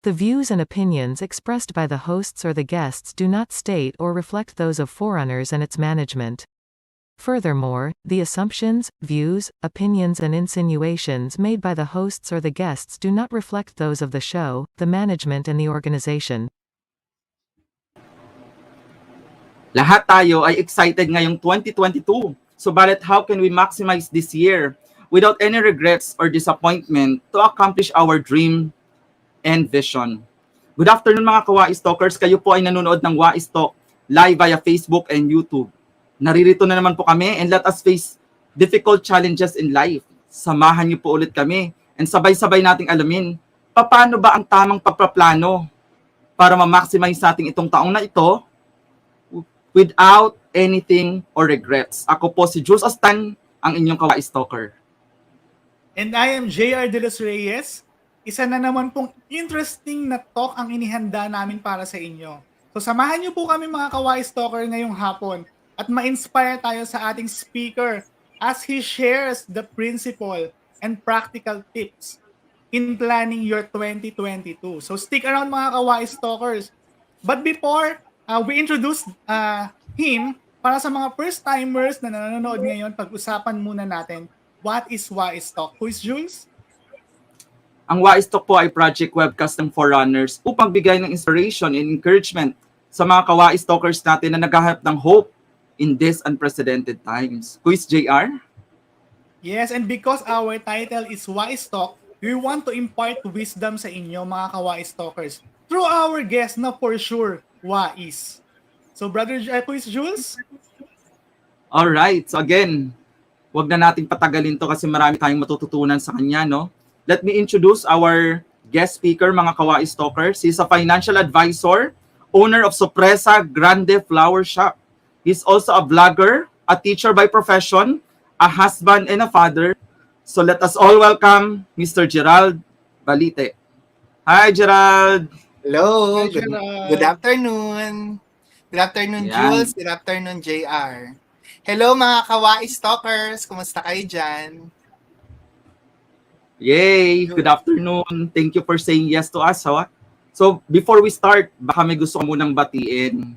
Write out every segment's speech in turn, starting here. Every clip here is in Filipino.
The views and opinions expressed by the hosts or the guests do not state or reflect those of Forerunners and its management. Furthermore, the assumptions, views, opinions and insinuations made by the hosts or the guests do not reflect those of the show, the management and the organization. Lahat tayo ay excited ngayong 2022. Subalit how can we maximize this year without any regrets or disappointment to accomplish our dream and vision? Good afternoon mga ka-WAIS Talkers. Kayo po ay nanonood ng WAIS Talk live via Facebook and YouTube. Naririto na naman po kami and let us face difficult challenges in life. Samahan niyo po ulit kami and sabay-sabay nating alamin paano ba ang tamang pagpaplano para ma-maximize natin itong taong na ito without anything or regrets. Ako po si Jules Astan, ang inyong ka-WAIS Talker. And I am Jerald Balite. Isa na naman pong interesting na talk ang inihanda namin para sa inyo. So samahan niyo po kami mga ka-WAIS Talker ngayong hapon at ma-inspire tayo sa ating speaker as he shares the principle and practical tips in planning your 2022. So stick around mga ka-WAIS Talkers. But before we introduce him, para sa mga first-timers na nanonood ngayon, pag-usapan muna natin, what is WAIS Talk? Who is Jules? Ang WAIS Talk po ay project webcast ng Forerunners upang bigay ng inspiration and encouragement sa mga ka-WAIS Talkers natin na naghahanap ng hope in these unprecedented times. Who is JR? Yes, and because our title is WAIS Talk, we want to impart wisdom sa inyo mga ka-WAIS Talkers through our guest na for sure, WAIS. So brother, who is Jules? Alright, so again, wag na nating patagalin to kasi marami tayong matututunan sa kanya, no? Let me introduce our guest speaker, mga ka-WAIS Talkers. He's a financial advisor, owner of Sorpresa Grande Flower Shop. He's also a vlogger, a teacher by profession, a husband and a father. So let us all welcome Mr. Jerald Balite. Hi, Jerald. Hello. Hi, Jerald. Good afternoon. Good afternoon, Ayan. Jules. Good afternoon, JR. Hello, mga ka-WAIS Talkers. Kumusta kayo dyan? Yay! Good afternoon. Thank you for saying yes to us. Ha? So, before we start, baka may gusto ko munang batiin,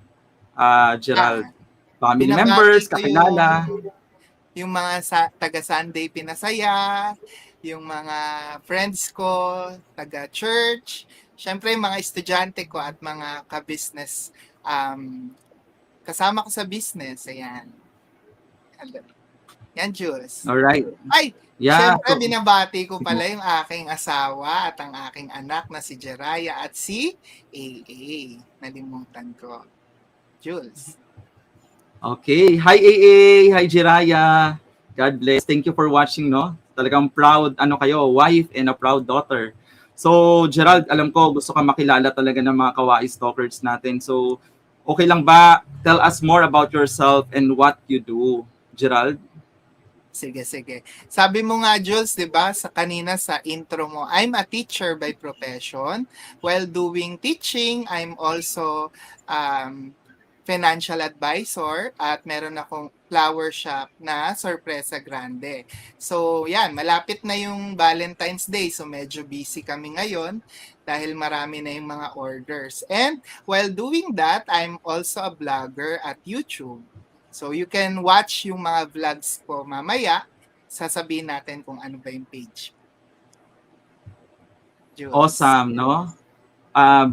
Jerald. Family Binabati members, ko kakilala. yung mga taga-Sunday Pinasaya, yung mga friends ko, taga-church, syempre yung mga estudyante ko at mga ka-business. Kasama ko sa business. Ayan. Yan, Jules. Alright. Ay, Yeah. syempre, binabati ko pala yung aking asawa at ang aking anak na si Jeraya at si AA. Nalimutan ko. Jules. Okay. Hi, AA. Hi, Jiraya. God bless. Thank you for watching, no? Talagang proud, kayo, wife and a proud daughter. So, Jerald, alam ko, gusto ka makilala talaga ng mga kawaii stalkers natin. So, okay lang ba? Tell us more about yourself and what you do, Jerald. Sige. Sabi mo nga, Jules, di ba, kanina sa intro mo, I'm a teacher by profession. While doing teaching, I'm also financial advisor at meron akong flower shop na Sorpresa Grande. So, yan, malapit na yung Valentine's Day. So, medyo busy kami ngayon dahil marami na yung mga orders. And while doing that, I'm also a vlogger at YouTube. So, you can watch yung mga vlogs ko mamaya. Sasabihin natin kung ano ba yung page. Jules. Awesome, no?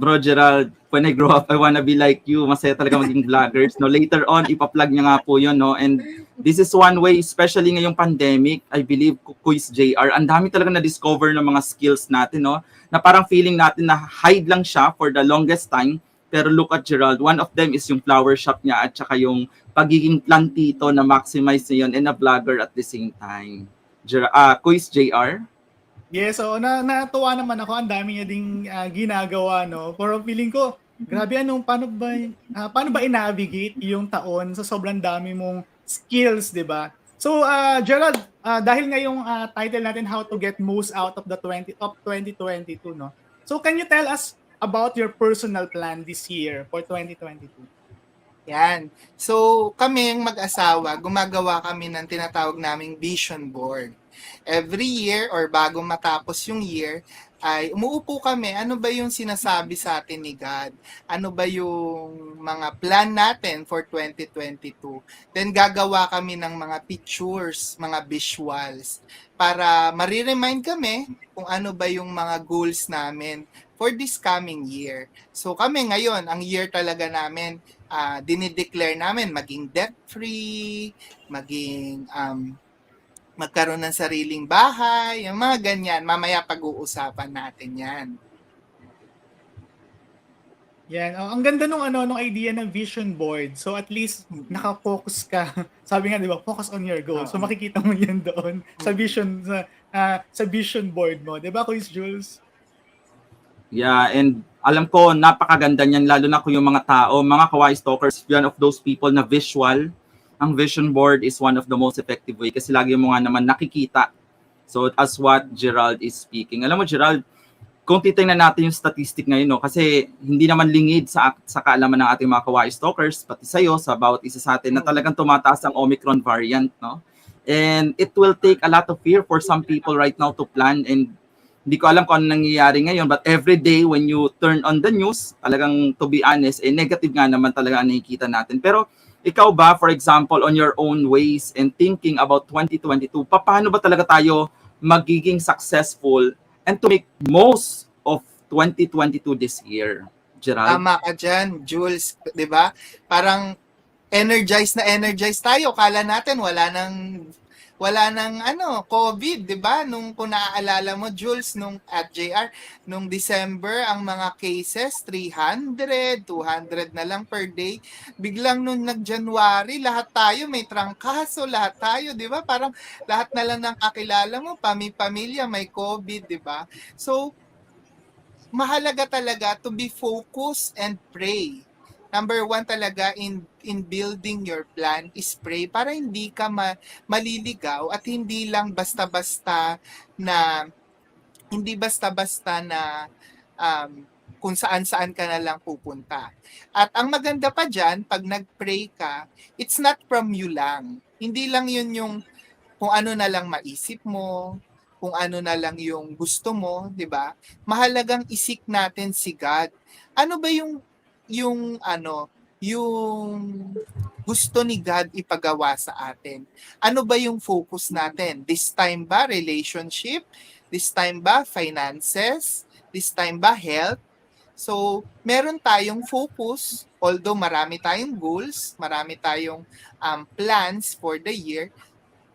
Bro Jerald, when I grow up, I wanna be like you. Masaya talaga maging vloggers. No? Later on, ipa-plug niya nga po yun. No? And this is one way, especially ngayong pandemic, I believe, Quiz JR, ang dami talaga na-discover ng mga skills natin. No? Na parang feeling natin na hide lang siya for the longest time. Pero look at Jerald, one of them is yung flower shop niya at saka yung pagiging plantito na maximize niya yun and a vlogger at the same time. Quiz JR? Yes, so natuwa naman ako, ang dami niya ding ginagawa, no. Pero feeling ko, grabe paano ba i-navigate yung taon sa sobrang dami mong skills, 'di ba? So, Gerald, dahil ngayong title natin How to Get Most Out of 2022, no. So, can you tell us about your personal plan this year for 2022? Yan. So, kami mag-asawa, gumagawa kami ng tinatawag naming vision board. Every year or bago matapos yung year, ay umuupo kami, ano ba yung sinasabi sa atin ni God? Ano ba yung mga plan natin for 2022? Then gagawa kami ng mga pictures, mga visuals, para mariremind kami kung ano ba yung mga goals namin for this coming year. So kami ngayon, ang year talaga namin, dinideclare namin maging debt-free, maging magkaroon ng sariling bahay, yung mga ganyan. Mamaya pag-uusapan natin yan. Yan. Ang ganda nung idea ng vision board. So at least naka-focus ka. Sabi nga 'di ba, focus on your goals. So makikita mo 'yan doon sa vision board mo, 'di ba, Kuya Jules? Yeah, and alam ko napakaganda niyan lalo na kung yung mga tao, mga kawaii stalkers, one of those people na visual. Ang vision board is one of the most effective way kasi lagi mo nga naman nakikita. So as what Jerald is speaking. Alam mo Jerald, kung titingnan natin yung statistic ngayon, no, kasi hindi naman lingid sa kaalaman ng ating mga kawaii stalkers, pati sa'yo, sa bawat isa sa atin, na talagang tumataas ang Omicron variant. No? And it will take a lot of fear for some people right now to plan, and hindi ko alam kung ano nangyayari ngayon, but every day when you turn on the news, talagang to be honest, negative nga naman talaga ang nakikita natin. Pero ikaw ba, for example, on your own ways and thinking about 2022, paano ba talaga tayo magiging successful and to make most of 2022 this year, Jerald? Tama ka dyan, Jules. Diba? Parang energized tayo. Kala natin wala nang COVID, 'di ba? Kung naaalala mo, Jules, at JR, nung December ang mga cases 300, 200 na lang per day. Biglang nung nag-January, lahat tayo may trangkaso, lahat tayo, 'di ba? Parang lahat na lang ng kakilala mo, pamilya may COVID, 'di ba? So mahalaga talaga to be focused and pray. Number one talaga in building your plan is pray para hindi ka maliligaw at hindi basta-basta na kung saan-saan ka na lang pupunta. At ang maganda pa dyan, pag nag-pray ka, it's not from you lang. Hindi lang yun yung kung ano na lang maisip mo, kung ano na lang yung gusto mo, di ba? Mahalagang isik natin si God. Ano ba yung gusto ni God ipagawa sa atin? Ano ba yung focus natin? This time ba relationship? This time ba finances? This time ba health? So, meron tayong focus, although marami tayong goals, marami tayong plans for the year,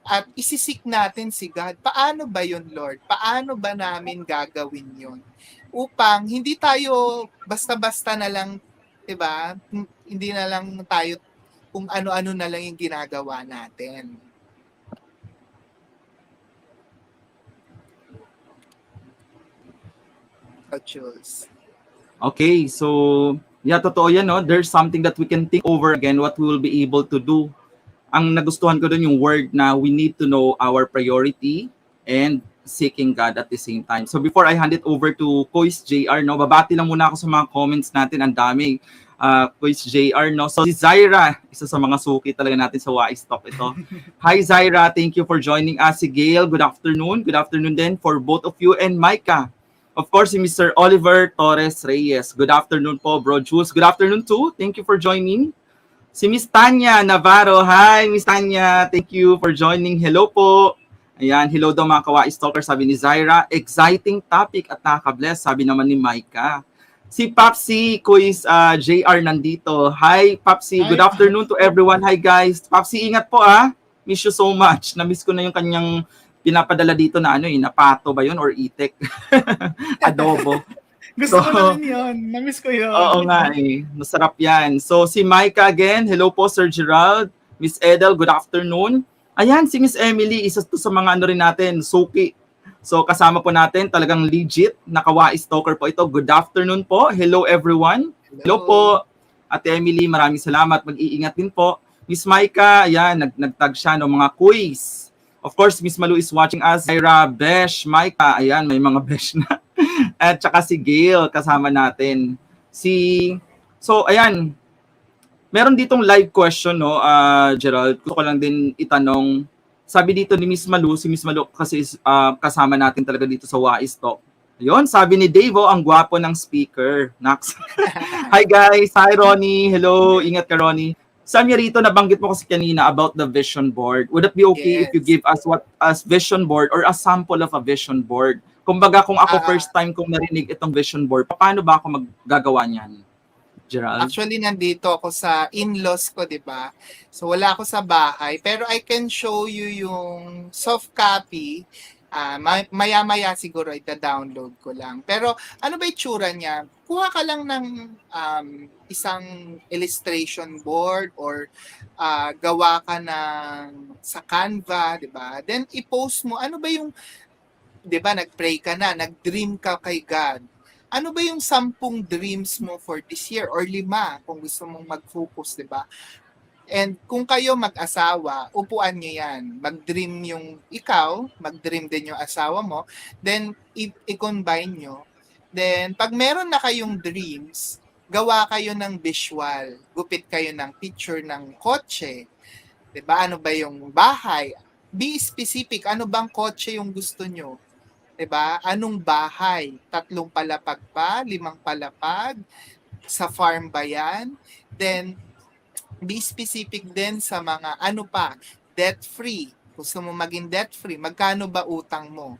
at isisik natin si God. Paano ba yun, Lord? Paano ba namin gagawin yun? Upang hindi tayo basta-basta na lang, 'di ba? Hindi na lang tayo kung ano-ano na lang yung ginagawa natin. Jules. Okay, so yeah, totoo yan, no? There's something that we can think over again what we will be able to do. Ang nagustuhan ko dun yung word na we need to know our priority and seeking God at the same time. So before I hand it over to Kois JR, no, babati lang muna ako sa mga comments natin. Ang dami. Kois JR, no? So si Zaira, isa sa mga suki talaga natin sa WAIS TOK ito. Hi Zaira, thank you for joining us. Si Gail, good afternoon. Good afternoon din for both of you. And Micah, of course, si Mr. Oliver Torres Reyes. Good afternoon po, bro Jules. Good afternoon too. Thank you for joining. Si Miss Tanya Navarro. Hi, Miss Tanya. Thank you for joining. Hello po. Ayan, hello daw mga Kawais Talker, sabi ni Zaira. Exciting topic at nakaka-bless, sabi naman ni Micah. Si Papsi, Kuis JR nandito. Hi, Papsi. Good afternoon to everyone. Hi, guys. Papsi, ingat po Miss you so much. Na-miss ko na yung kanyang pinapadala dito na na pato ba yun or itek? Adobo. Gusto ko na rin yun. Na-miss ko yun. Oo nga Masarap yan. So, si Micah again. Hello po, Sir Jerald. Miss Edel, good afternoon. Ayan, si Miss Emily, isa to sa mga rin natin, suki. So, kasama po natin, talagang legit, nakawais talker po ito. Good afternoon po. Hello, everyone. Hello po. Ate Emily, maraming salamat. Mag-iingat din po. Miss Micah, ayan, nagtag siya ng mga quiz. Of course, Miss Malu is watching us. Ira, Besh, Micah, ayan, may mga Besh na. At saka si Gail, kasama natin. So, ayan, meron ditong live question, no, Jerald. Gusto ko lang din itanong. Sabi dito ni Miss Malu, si Miss Malu kasi kasama natin talaga dito sa WAIS TOK. Ayun, sabi ni Davo, ang gwapo ng speaker. Nax. Hi guys, hi Ronnie. Hello, ingat ka Ronnie. Sabi rito, nabanggit mo kasi kanina about the vision board. Would it be okay if you give us what as vision board or a sample of a vision board? Kumbaga, kung ako first time kong narinig itong vision board, paano ba ako maggagawa niyan? Gerald? Actually, nandito ako sa in-laws ko, di ba? So, wala ako sa bahay. Pero I can show you yung soft copy. Maya-maya siguro ita-download ko lang. Pero ano ba itsura niya? Kuha ka lang ng isang illustration board or gawa ka ng sa Canva, di ba? Then, i-post mo. Ano ba yung, di ba, nag-pray ka na, nag-dream ka kay God. Ano ba yung 10 dreams mo for this year or 5 kung gusto mong mag-focus, di ba? And kung kayo mag-asawa, upuan niyo yan. Mag-dream yung ikaw, mag-dream din yung asawa mo, then i-combine nyo. Then pag meron na kayong dreams, gawa kayo ng visual. Gupit kayo ng picture ng kotse. Di ba? Ano ba yung bahay? Be specific. Ano bang kotse yung gusto nyo? Diba? Anong bahay? 3 palapag pa? 5 palapag? Sa farm ba yan? Then, be specific din sa mga ano pa, debt-free. Gusto mo maging debt-free, magkano ba utang mo?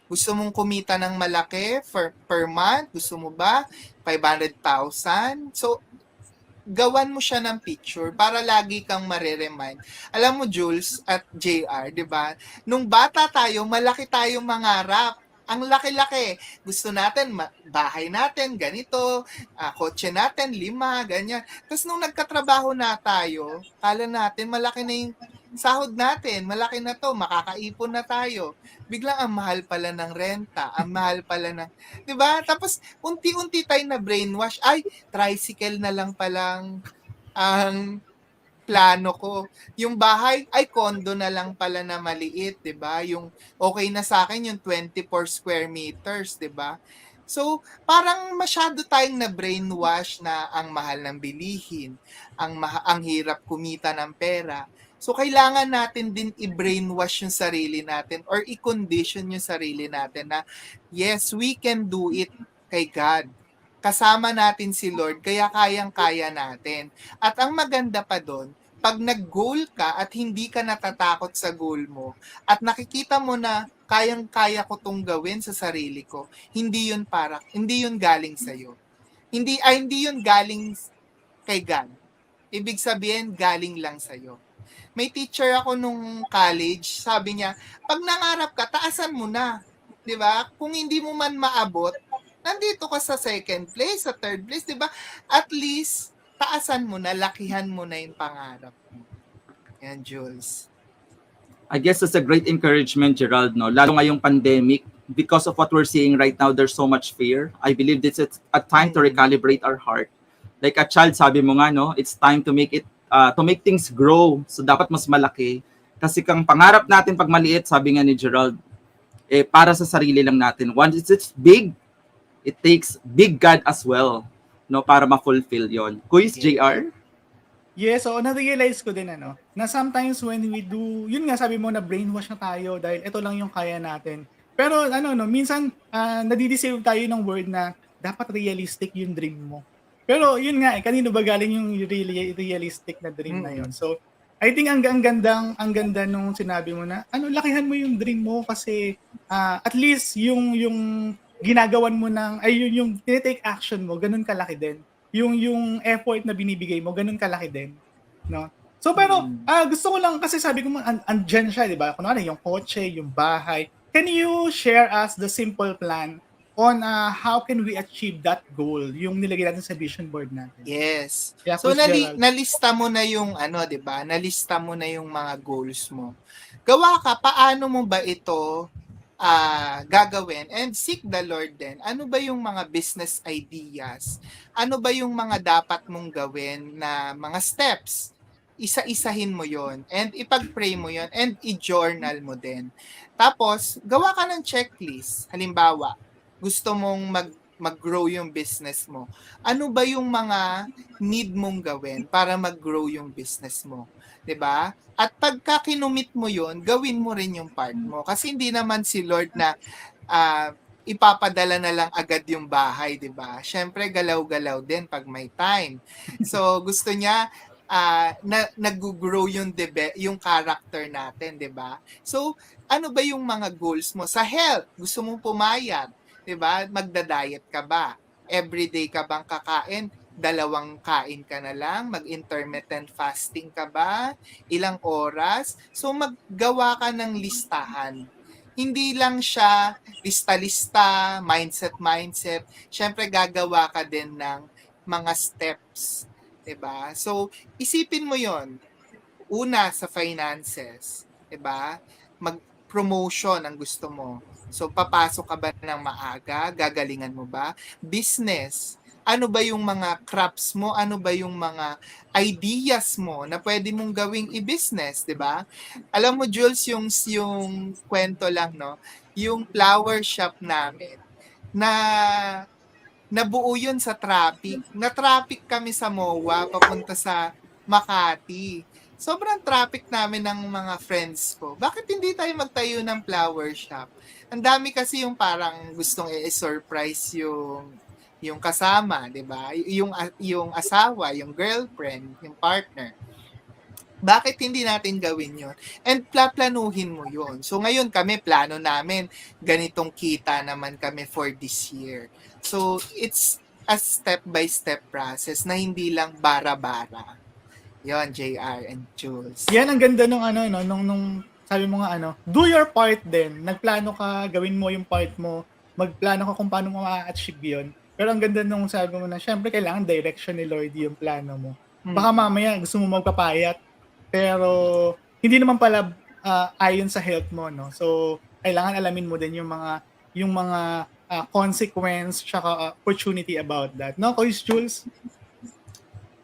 Gusto mong kumita ng malaki per month? Gusto mo ba 500,000? So, gawan mo siya ng picture para lagi kang mareremind. Alam mo, Jules at JR, di ba? Nung bata tayo, malaki tayong mangarap. Ang laki-laki. Gusto natin, bahay natin, ganito, kotse natin, 5, ganyan. Tapos nung nagkatrabaho na tayo, kala natin, malaki na yung sahod natin, malaki na to, makakaipon na tayo. Biglang ang mahal pala ng renta, ang mahal pala ng, di ba? Tapos unti-unti tayo na brainwash, ay, tricycle na lang palang ang plano ko. Yung bahay, ay condo na lang pala na maliit, 'di ba? Yung okay na sa akin yung 24 square meters, 'di ba? So, parang masyado tayong na brainwash na ang mahal ng bilihin, ang hirap kumita ng pera. So, kailangan natin din i-brainwash yung sarili natin or i-condition yung sarili natin na yes, we can do it kay God. Kasama natin si Lord, kaya kayang-kaya natin. At ang maganda pa doon, pag nag-goal ka at hindi ka natatakot sa goal mo, at nakikita mo na kayang-kaya ko tong gawin sa sarili ko, hindi yun galing sa'yo. Hindi yun galing kay God. Ibig sabihin, galing lang sa'yo. May teacher ako nung college, sabi niya, pag nangarap ka, taasan mo na. 'Di ba? Kung hindi mo man maabot, nandito ka sa second place, sa third place, 'di ba? At least, taasan mo na, lakihan mo na yung pangarap mo. Yan, Jules. I guess it's a great encouragement, Gerald, no? Lalo ngayong pandemic, because of what we're seeing right now, there's so much fear. I believe this is a time to recalibrate our heart. Like a child, sabi mo nga, no? It's time to make things grow. So dapat mas malaki. Kasi kang pangarap natin pag maliit, sabi nga ni Gerald, para sa sarili lang natin. Once it's big, it takes big God as well, no? Para ma-fulfill yon. Quiz, JR? Yes, so na-realize ko din na sometimes when we do, yun nga sabi mo na brainwash na tayo dahil ito lang yung kaya natin. Pero minsan nadideceive tayo ng word na dapat realistic yung dream mo. Pero yun nga, kanino ba galing yung realistic na dream na yun? So, I think ang ganda nung sinabi mo na, lakihan mo yung dream mo kasi at least yung ginagawan mo yung tinitake action mo, ganun kalaki din. Yung effort na binibigay mo, ganun kalaki din, no? So pero gusto ko lang kasi sabi ko andyan siya, 'di ba? Kunwari yung kotse, yung bahay. Can you share us the simple plan on how can we achieve that goal, yung nilagay natin sa vision board natin? Yes. Yeah, So Gerald. nalista mo na yung 'di ba? Nalista mo na yung mga goals mo. Gawa ka, paano mo ba ito gagawin, and seek the Lord din. Ano ba yung mga business ideas? Ano ba yung mga dapat mong gawin na mga steps? Isa-isahin mo yon and ipag-pray mo yon and i-journal mo din. Tapos, gawa ka ng checklist. Halimbawa, gusto mong mag-grow yung business mo. Ano ba yung mga need mong gawin para mag-grow yung business mo? 'Di ba? At pagka kinumit mo yon, gawin mo rin yung part mo. Kasi hindi naman si Lord na ipapadala na lang agad yung bahay, 'di ba? Syempre galaw-galaw din pag may time. So gusto niya nag-grow yung character natin, 'di ba? So ano ba yung mga goals mo sa health? Gusto mong pumayat, 'di ba? Magda-diet ka ba? Everyday ka bang kakain? 2 kain ka na lang? Mag-intermittent fasting ka ba? Ilang oras? So maggawa ka ng listahan. Hindi lang siya lista-lista, mindset. Syempre gagawa ka din ng mga steps, 'di ba? So isipin mo 'yon. Una sa finances, 'di ba? Mag-promotion ang gusto mo. So papasok ka ba ng maaga? Gagalingan mo ba? Business. Ano ba yung mga crops mo? Ano ba yung mga ideas mo na pwede mong gawing i-business, 'di ba? Alam mo, Jules, yung kwento lang, no? Yung flower shop namin na nabuo yun sa traffic. Na-traffic kami sa MOA papunta sa Makati. Sobrang traffic namin ng mga friends ko. Bakit hindi tayo magtayo ng flower shop? Ang dami kasi yung parang gustong i-surprise yung kasama, 'di ba? Yung asawa, yung girlfriend, yung partner. Bakit hindi natin gawin 'yon? And planuhin mo 'yon. So ngayon kami plano namin ganitong kita naman kami for this year. So it's a step by step process na hindi lang bara-bara. 'Yon, JR and Jules. Yan ang ganda nung nung sabi mo nga do your part din. Nagplano ka, gawin mo yung part mo. Magplano ka kung paano mo ma-achieve 'yon. Pero ang ganda nung sabi mo na syempre kailangan direction ni Lord yung plano mo. Baka mamaya gusto mo magpapayat pero hindi naman pala ayon sa health mo, no? So kailangan alamin mo din yung mga consequence tsaka opportunity about that. No, Coach Jules?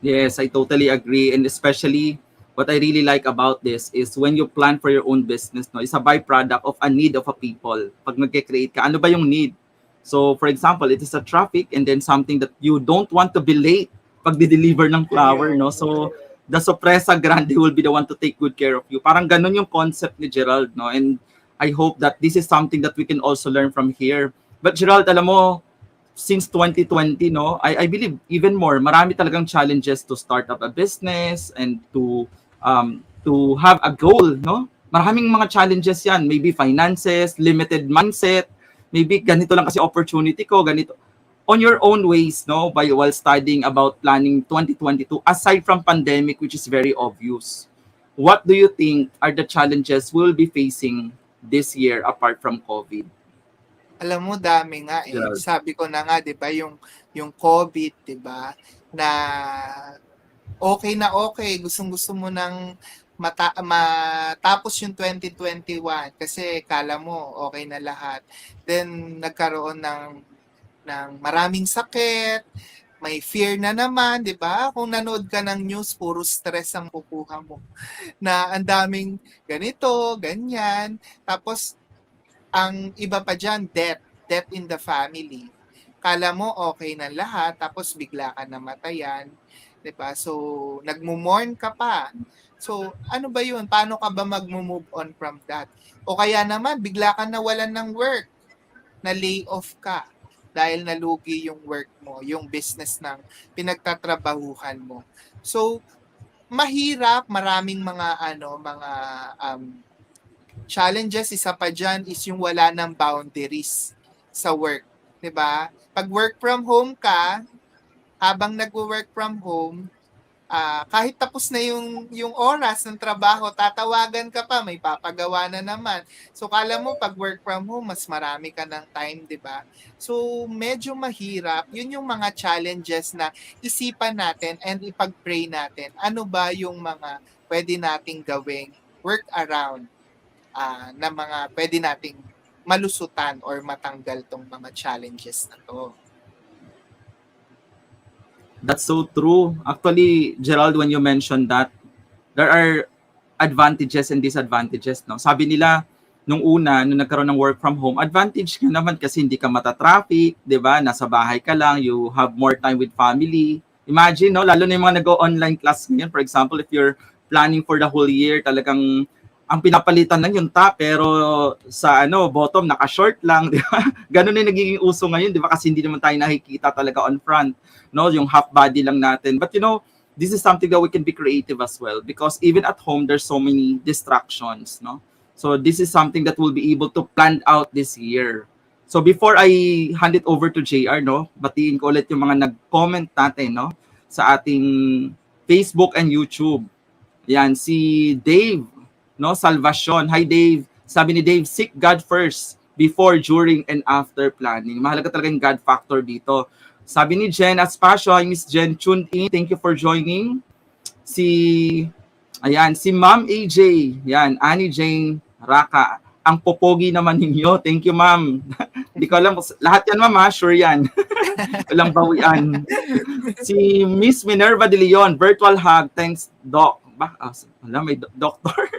Yes, I totally agree. And especially what I really like about this is when you plan for your own business, no, it's a byproduct of a need of a people. Pag nag-create ka, ano ba yung need? So, for example, it is a traffic and then something that you don't want to be late pag di-deliver ng flower, no? So, the sorpresa grande will be the one to take good care of you. Parang ganun yung concept ni Jerald, no? And I hope that this is something that we can also learn from here. But Jerald, alam mo, since 2020, no, I believe even more, marami talagang challenges to start up a business and to have a goal, no? Maraming mga challenges yan. Maybe finances, limited mindset, maybe ganito lang kasi opportunity ko, ganito. On your own ways, no, while studying about planning 2022, aside from pandemic, which is very obvious, what do you think are the challenges we'll be facing this year apart from COVID? Alam mo, dami nga eh. Gerald. Sabi ko na nga, 'di ba, yung COVID, 'di ba, na okay, gustong-gusto mo nang matapos yung 2021 kasi kala mo okay na lahat. Then nagkaroon ng maraming sakit, may fear na naman, 'di ba? Kung nanood ka ng news, puro stress ang kukuha mo. Na ang daming ganito, ganyan. Tapos ang iba pa diyan, death in the family. Kala mo okay na lahat, tapos bigla ka namatayan, 'di ba? So, nagmo-mourn ka pa. So, ano ba 'yun? Paano ka ba magmo-move on from that? O kaya naman bigla ka nawalan ng work, na lay off ka dahil nalugi yung work mo, yung business ng pinagtatrabahuhan mo. So, mahirap, maraming mga challenges. Isa pa diyan is yung wala ng boundaries sa work, 'di ba? Pag work from home ka, habang nagwo-work from home, kahit tapos na yung oras ng trabaho, tatawagan ka pa, may papagawa na naman. So kala mo pag work from home, mas marami ka ng time, 'di ba? So medyo mahirap. Yun yung mga challenges na isipan natin and ipag-pray natin. Ano ba yung mga pwede nating gawing work around na mga pwede nating malusutan or matanggal tong mga challenges na to. That's so true. Actually, Gerald, when you mentioned that, there are advantages and disadvantages, no? Sabi nila, nung nagkaroon ng work from home, advantage ka naman kasi hindi ka mata-traffic, 'di ba? Nasa bahay ka lang, you have more time with family. Imagine, no? Lalo na yung mga nag-online class ngayon. For example, if you're planning for the whole year, talagang ang pinapalitan lang yung top, pero sa bottom, naka-short lang, 'di ba? Ganun na yung nagiging uso ngayon, 'di ba? Kasi hindi naman tayo nakikita talaga on front, no? Yung half body lang natin. But this is something that we can be creative as well, because even at home there's so many distractions, no? So this is something that we'll be able to plan out this year. So before I hand it over to JR, no, batiin ko ulit yung mga nag-comment natin, no, sa ating Facebook and YouTube. Yan, si Dave, no, Salvacion. Hi Dave. Sabi ni Dave, seek God first before, during, and after planning. Mahalaga talaga yung God factor dito. Sabi ni Jen Aspasio, hi Miss Jen, tuned in. Thank you for joining. Si Ma'am AJ. Yan, Annie Jane Raka. Ang popogi naman ninyo. Thank you, Ma'am. Hindi ko alam. Lahat yan, Ma'am, ha? Sure yan. Walang bawian. Si Miss Minerva De Leon, virtual hug. Thanks, Doc. May doctor.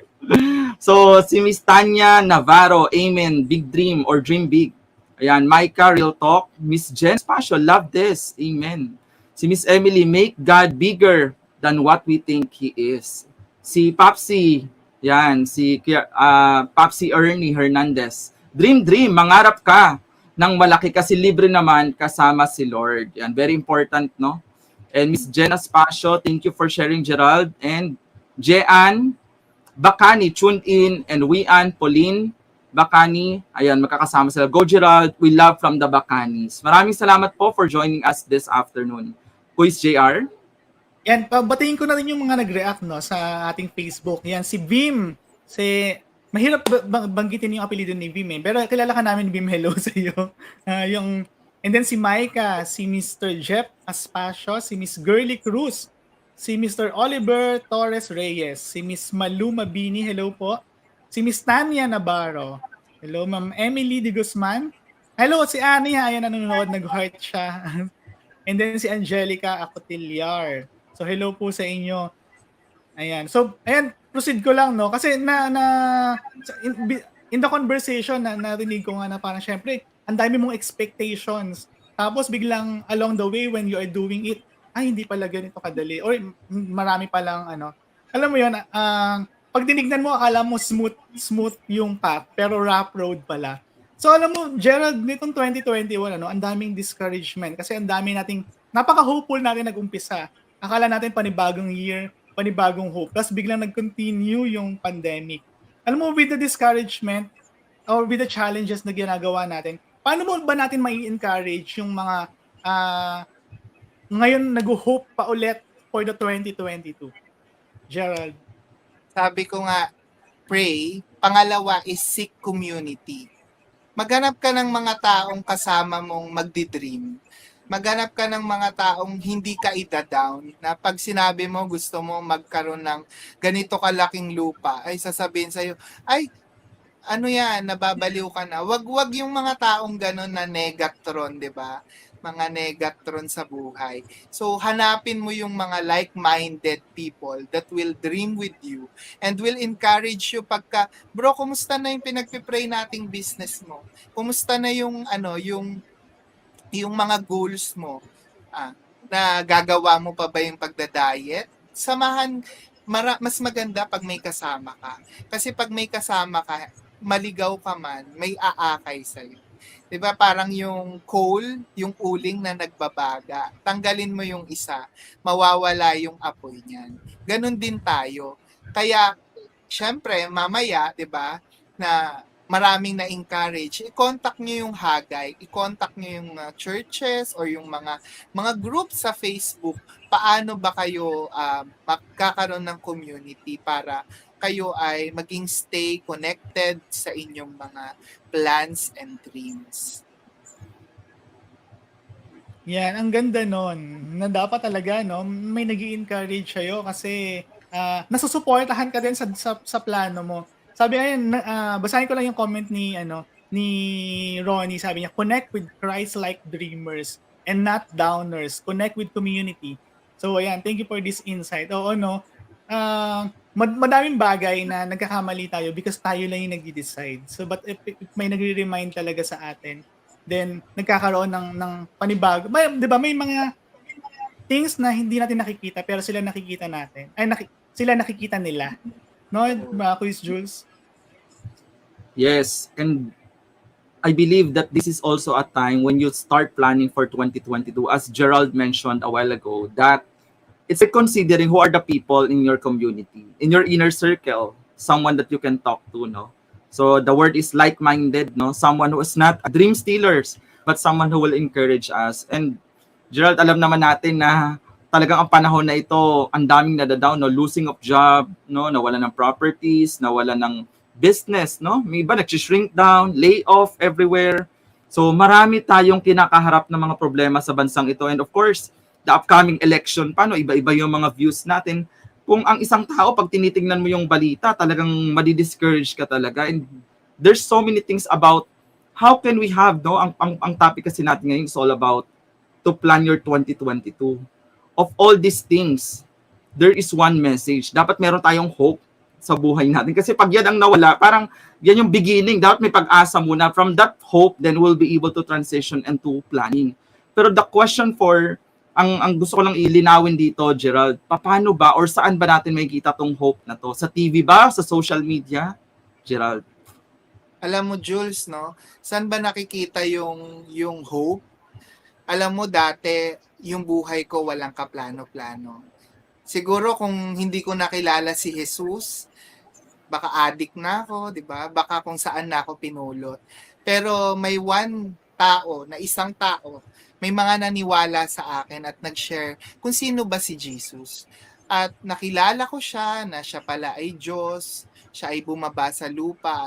So, si Miss Tanya Navarro, amen. Big dream or dream big. Ayan, Micah, real talk. Miss Jen Spatial, love this. Amen. Si Miss Emily, make God bigger than what we think He is. Si Papsi, yan, si Papsi Ernie Hernandez. Dream, mangarap ka ng malaki kasi libre naman kasama si Lord. Yan, very important, no? And Miss Jenna Spasio, thank you for sharing, Gerald. And Jean Bakani, tuned in. And Wian Pauline Bakani, ayan, magkakasama sila. Go Gerald, we love from the Bakanis. Maraming salamat po for joining us this afternoon. Who is JR? Yan, batiin ko na rin yung mga nag-react sa ating Facebook. Yan, si Vim. Mahirap banggitin yung apelido ni Vim pero kilala ka namin, Vim, hello sa iyo. And then si Micah, si Mr. Jeff Aspasio, si Miss Girly Cruz, si Mr. Oliver Torres Reyes, si Miss Malu Mabini, hello po. Si Miss Tanya Navarro, hello. Ma'am Emily De Guzman, hello. Si Annie, ayan, nanonood, nag-heart siya. And then si Angelica Acotillar. So hello po sa inyo. Ayan. So ayan, proceed ko lang, no, kasi in the conversation narinig ko nga na parang syempre ang dami mong expectations. Tapos biglang along the way when you are doing it, ay hindi pala ganito kadali or marami pa lang alam mo 'yon, pag tinignan mo akala mo smooth yung path pero rough road pala. So alam mo, Gerald, nitong 2021 ang daming discouragement kasi ang dami nating napaka-hopeful natin nag-umpisa. Akala natin panibagong year, panibagong hope. Tapos biglang nag-continue yung pandemic. Alam mo, with the discouragement or with the challenges na ginagawa natin, paano mo ba natin mai-encourage yung mga ngayon nag-hope pa ulit for the 2022? Gerald? Sabi ko nga, pray. Pangalawa is seek community. Maghanap ka ng mga taong kasama mong magdi-dream. Maghanap ka ng mga taong hindi ka ida-down, na pag sinabi mo gusto mo magkaroon ng ganito kalaking lupa, ay sasabihin sa'yo, ay, ano yan, nababaliw ka na. Wag yung mga taong gano'n na negatron, di ba? Mga negatron sa buhay. So, hanapin mo yung mga like-minded people that will dream with you and will encourage you pagka, bro, kumusta na yung pinagpipray nating business mo? Kumusta na yung, yung mga goals mo? Na gagawa mo pa ba yung pagda-diet? Samahan, mas maganda pag may kasama ka. Kasi pag may kasama ka, maligaw ka man, may aakay sa'yo. 'Di ba parang yung coal, yung uling na nagbabaga, tanggalin mo yung isa, mawawala yung apoy niyan. Ganon din tayo. Kaya, syempre, mamaya, 'di ba, na maraming na-encourage, i-contact nyo yung Hagay, i-contact nyo yung churches or yung mga group sa Facebook, paano ba kayo magkakaroon ng community para kayo ay maging stay connected sa inyong mga plans and dreams. Yan, ang ganda nun. Na dapat talaga, no, may nag-i-encourage sa'yo kasi nasusuportahan ka din sa plano mo. Sabi ayun, basahin ko lang yung comment ni Ronnie. Sabi niya, connect with Christ-like dreamers and not downers. Connect with community. So, ayan, thank you for this insight. Oo, no, madaming bagay na nagkakamali tayo because tayo lang yung nag-decide. So, but if may nagre-remind talaga sa atin, then nagkakaroon ng panibago. 'Di ba may mga things na hindi natin nakikita pero sila nakikita natin. Sila nakikita nila. No, Quiz Jules? Yes, and I believe that this is also a time when you start planning for 2022, as Jerald mentioned a while ago, that it's considering who are the people in your community, in your inner circle, someone that you can talk to, no? So the word is like-minded, no? Someone who is not a dream stealers, but someone who will encourage us. And Gerald, alam naman natin na talagang ang panahon na ito, ang daming nadadown, no? Losing of job, no? Nawalan ng properties, nawalan ng business, no? May iba nag-shrink down, layoff everywhere. So marami tayong kinakaharap ng mga problema sa bansang ito. And of course, the upcoming election, paano iba-iba yung mga views natin. Kung ang isang tao, pag tinitingnan mo yung balita, talagang madi-discourage ka talaga. And there's so many things about how can we have, no? Ang topic kasi natin ngayon is all about to plan your 2022. Of all these things, there is one message. Dapat meron tayong hope sa buhay natin. Kasi pag yan ang nawala, parang yan yung beginning. Dapat may pag-asa muna. From that hope, then we'll be able to transition into planning. Pero the question for ang gusto ko lang ilinawin dito, Gerald, paano ba or saan ba natin makikita tong hope na to? Sa TV ba? Sa social media? Gerald. Alam mo, Jules, no? Saan ba nakikita yung hope? Alam mo, dati, yung buhay ko walang kaplano-plano. Siguro kung hindi ko nakilala si Jesus, baka addict na ako, di ba? Baka kung saan na ako pinulot. Pero may isang tao, may mga naniwala sa akin at nag-share kung sino ba si Jesus. At nakilala ko siya na siya pala ay Diyos, siya ay bumaba sa lupa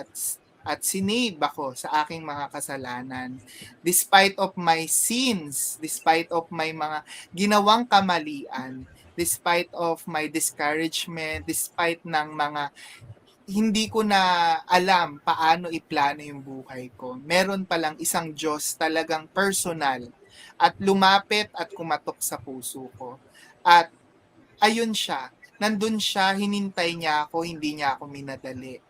at sinave ako sa aking mga kasalanan. Despite of my sins, despite of my mga ginawang kamalian, despite of my discouragement, despite ng mga hindi ko na alam paano iplano yung buhay ko. Meron palang isang Diyos talagang personal at lumapit at kumatok sa puso ko. At ayun siya, nandun siya, hinintay niya ako, hindi niya ako minadali.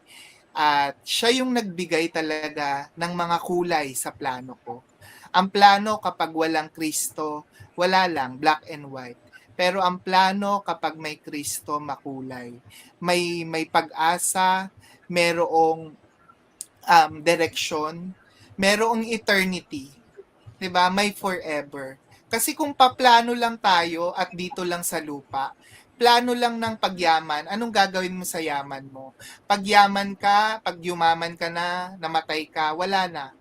At siya yung nagbigay talaga ng mga kulay sa plano ko. Ang plano kapag walang Kristo, wala lang, black and white. Pero ang plano kapag may Kristo, makulay. May pag-asa, merong direksyon, merong eternity. 'Di ba? May forever. Kasi kung paplano lang tayo at dito lang sa lupa, plano lang ng pagyaman, anong gagawin mo sa yaman mo? Pagyaman ka, pag yumaman ka na, namatay ka, wala na.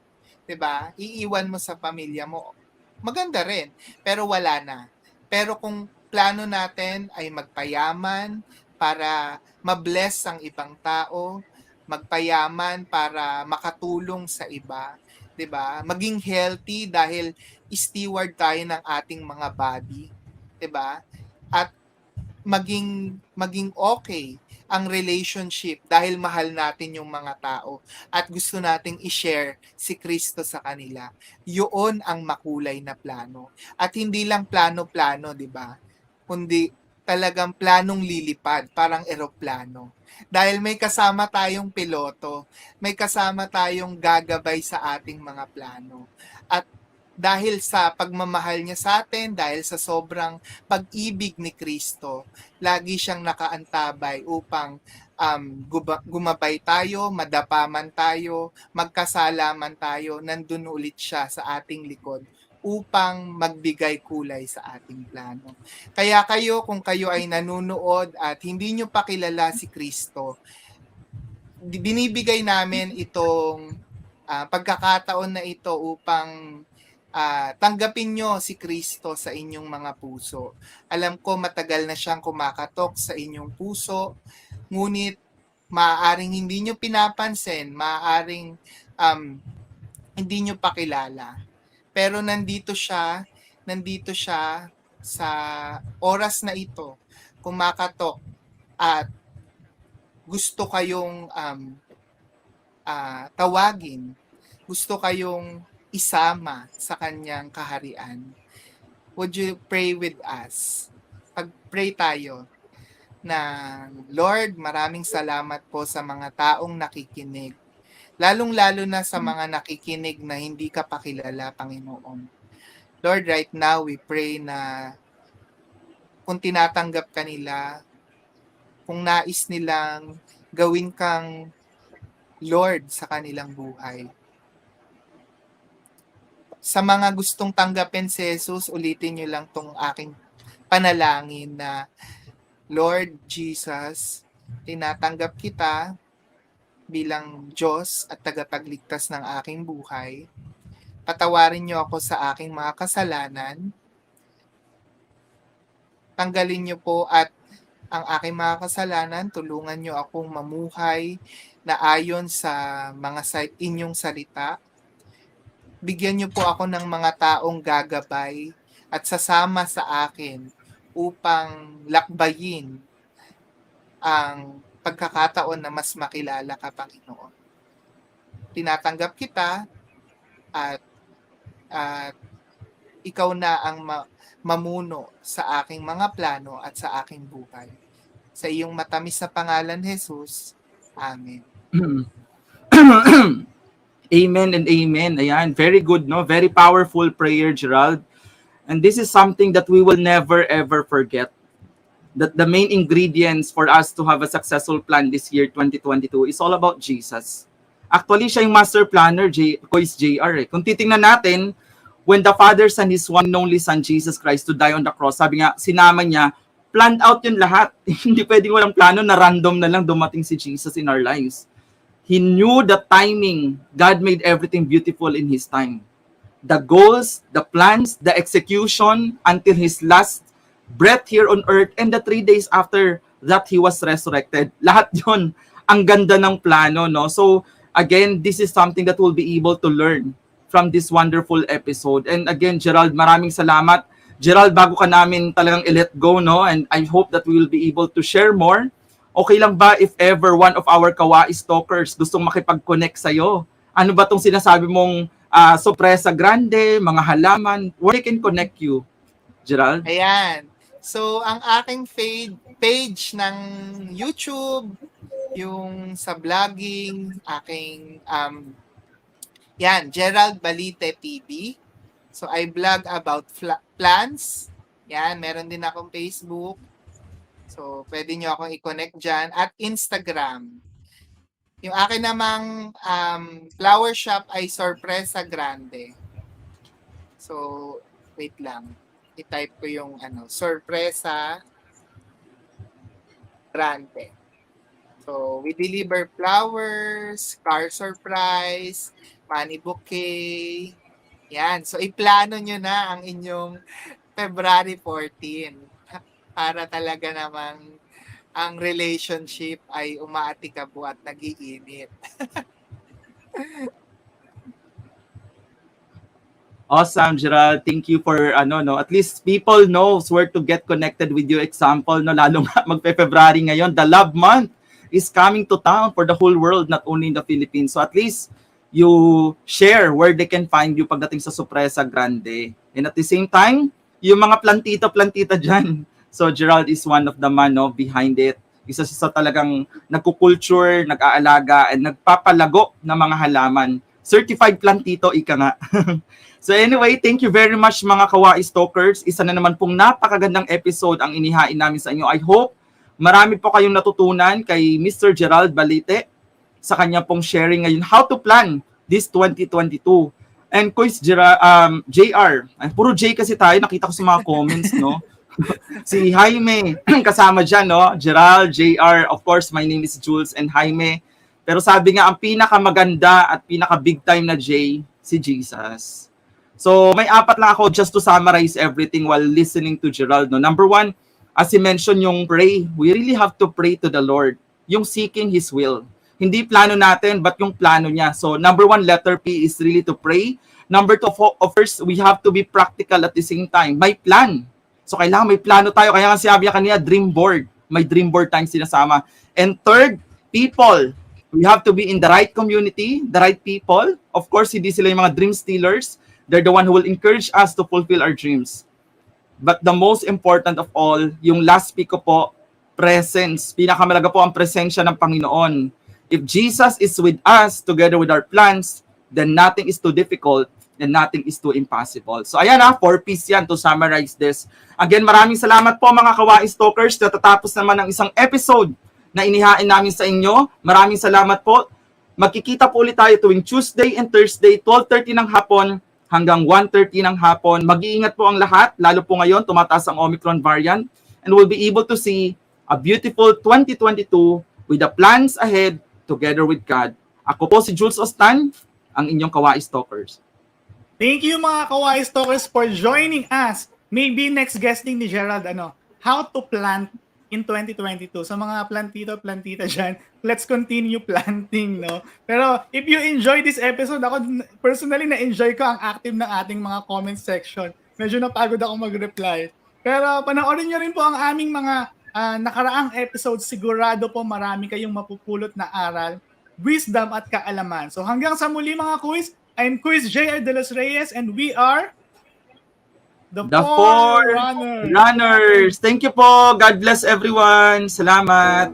'Di ba? Iiwan mo sa pamilya mo. Maganda rin, pero wala na. Pero kung plano natin ay magpayaman para mabless ang ibang tao, magpayaman para makatulong sa iba, 'di ba? Maging healthy dahil steward tayo ng ating mga body, 'di ba? At maging okay ang relationship dahil mahal natin yung mga tao at gusto nating i-share si Kristo sa kanila. Yun ang makulay na plano. At hindi lang plano-plano, 'di ba? Kundi talagang planong lilipad, parang eroplano. Dahil may kasama tayong piloto, may kasama tayong gagabay sa ating mga plano. At dahil sa pagmamahal niya sa atin, dahil sa sobrang pag-ibig ni Kristo, lagi siyang nakaantabay upang gumabay tayo, madapaman tayo, magkasalaman tayo, nandun ulit siya sa ating likod upang magbigay kulay sa ating plano. Kaya kayo, kung kayo ay nanunood at hindi nyo pa kilala si Kristo, binibigay namin itong pagkakataon na ito upang tanggapin nyo si Kristo sa inyong mga puso. Alam ko matagal na siyang kumakatok sa inyong puso, ngunit maaaring hindi nyo pinapansin, maaaring hindi nyo pakilala. Pero nandito siya sa oras na ito, kumakatok at gusto kayong tawagin, gusto kayong isama sa kanyang kaharian. Would you pray with us? Pag-pray tayo na, Lord, maraming salamat po sa mga taong nakikinig. Lalong-lalo na sa mga nakikinig na hindi ka pa kilala, Panginoon. Lord, right now we pray na kung tinatanggap ka nila, kung nais nilang gawin kang Lord sa kanilang buhay. Sa mga gustong tanggapin si Jesus, ulitin niyo lang tong aking panalangin na, Lord Jesus, tinatanggap kita bilang Diyos at tagapagligtas ng aking buhay. Patawarin niyo ako sa aking mga kasalanan. Tanggalin niyo po at ang aking mga kasalanan, tulungan niyo akong mamuhay na ayon sa mga inyong salita. Bigyan niyo po ako ng mga taong gagabay at sasama sa akin upang lakbayin ang pagkakataon na mas makilala ka, Panginoon. Tinatanggap kita at ikaw na ang mamuno sa aking mga plano at sa aking buhay. Sa iyong matamis na pangalan, Jesus. Amen. Amen and amen. Ayan, very good, no? Very powerful prayer, Jerald. And this is something that we will never ever forget. That the main ingredients for us to have a successful plan this year, 2022, is all about Jesus. Actually, siya yung master planner, Kois JR. Kung titingnan natin, when the Father sent His one and only Son, Jesus Christ, to die on the cross, sabi nga, sinama niya, planned out yun lahat. Hindi pwedeng walang plano na random na lang dumating si Jesus in our lives. He knew the timing. God made everything beautiful in His time. The goals, the plans, the execution until His last breath here on earth, and the 3 days after that He was resurrected. Lahat yun, ang ganda ng plano, no? So, again, this is something that we'll be able to learn from this wonderful episode. And again, Jerald, maraming salamat. Jerald, bago ka namin talagang i-let go, no? And I hope that we will be able to share more. Okay lang ba if ever one of our WAIS Talkers gustong makipag-connect sa'yo? Ano ba tong sinasabi mong sorpresa grande, mga halaman? Where they can connect you, Jerald? Ayan. So, ang aking page ng YouTube, yung sa vlogging, aking, Jerald Balite TV. So, I vlog about plants. Yan, meron din akong Facebook. So, pwede nyo akong i-connect dyan. At Instagram. Yung akin namang flower shop ay Sorpresa Grande. So, wait lang. I-type ko yung Sorpresa Grande. So, we deliver flowers, car surprise, money bouquet. Yan. So, iplano nyo na ang inyong February 14 para talaga namang ang relationship ay umaatikabo at nagiinit. Awesome, Jerald. Thank you for at least people knows where to get connected with you. Example, no, lalo magpe-February ngayon, the Love Month is coming to town for the whole world, not only in the Philippines. So at least you share where they can find you pagdating sa Sorpresa Grande. And at the same time, yung mga plantita dyan. So Jerald is one of the man, no, behind it. Isa sa talagang nagkukulture, nag-aalaga, and nagpapalago ng mga halaman. Certified plantito, ika nga. So anyway, thank you very much mga Kawais Talkers. Isa na naman pong napakagandang episode ang inihain namin sa inyo. I hope marami po kayong natutunan kay Mr. Jerald Balite sa kanya pong sharing ngayon how to plan this 2022. And Quiz JR, ay, puro J kasi tayo, nakita ko sa mga comments, no? Si Jaime, kasama dyan, no? Jerald, JR, of course, my name is Jules and Jaime. Pero sabi nga, ang pinakamaganda at pinaka-big time na J, si Jesus. So, may apat lang ako just to summarize everything while listening to Jerald. No? Number one, as he mentioned, yung pray. We really have to pray to the Lord. Yung seeking His will. Hindi plano natin, but yung plano niya. So, number one, letter P is really to pray. Number two, of course, we have to be practical at the same time. May plan. So, kailangan may plano tayo. Kaya nga sabi niya kanina, dream board. May dream board tayong sinasama. And third, people. We have to be in the right community, the right people. Of course, hindi sila yung mga dream stealers. They're the one who will encourage us to fulfill our dreams. But the most important of all, yung last pick ko po, presence. Pinakamalaga po ang presensya ng Panginoon. If Jesus is with us together with our plans, then nothing is too difficult and nothing is too impossible. So ayan 4 P's yan to summarize this. Again, maraming salamat po mga Kawais Talkers. Natatapos naman ng isang episode na inihain namin sa inyo. Maraming salamat po. Magkikita po ulit tayo tuwing Tuesday and Thursday, 12:30 ng hapon hanggang 1:30 ng hapon. Mag-iingat po ang lahat, lalo po ngayon, tumataas ang Omicron variant, and we'll be able to see a beautiful 2022 with the plans ahead together with God. Ako po si Jules Ostan, ang inyong Kawais Talkers. Thank you mga Kawais Talkers for joining us. Maybe next guesting ni Jerald, how to plant in 2022. Sa mga plantita dyan, let's continue planting, no? Pero if you enjoy this episode, ako personally na-enjoy ko ang active ng ating mga comment section. Medyo napagod ako mag-reply. Pero panoorin nyo rin po ang aming mga nakaraang episodes. Sigurado po marami kayong mapupulot na aral, wisdom at kaalaman. So hanggang sa muli mga quiz, I'm Quiz Jerald Reyes and we are The four runners. Thank you po. God bless everyone. Salamat.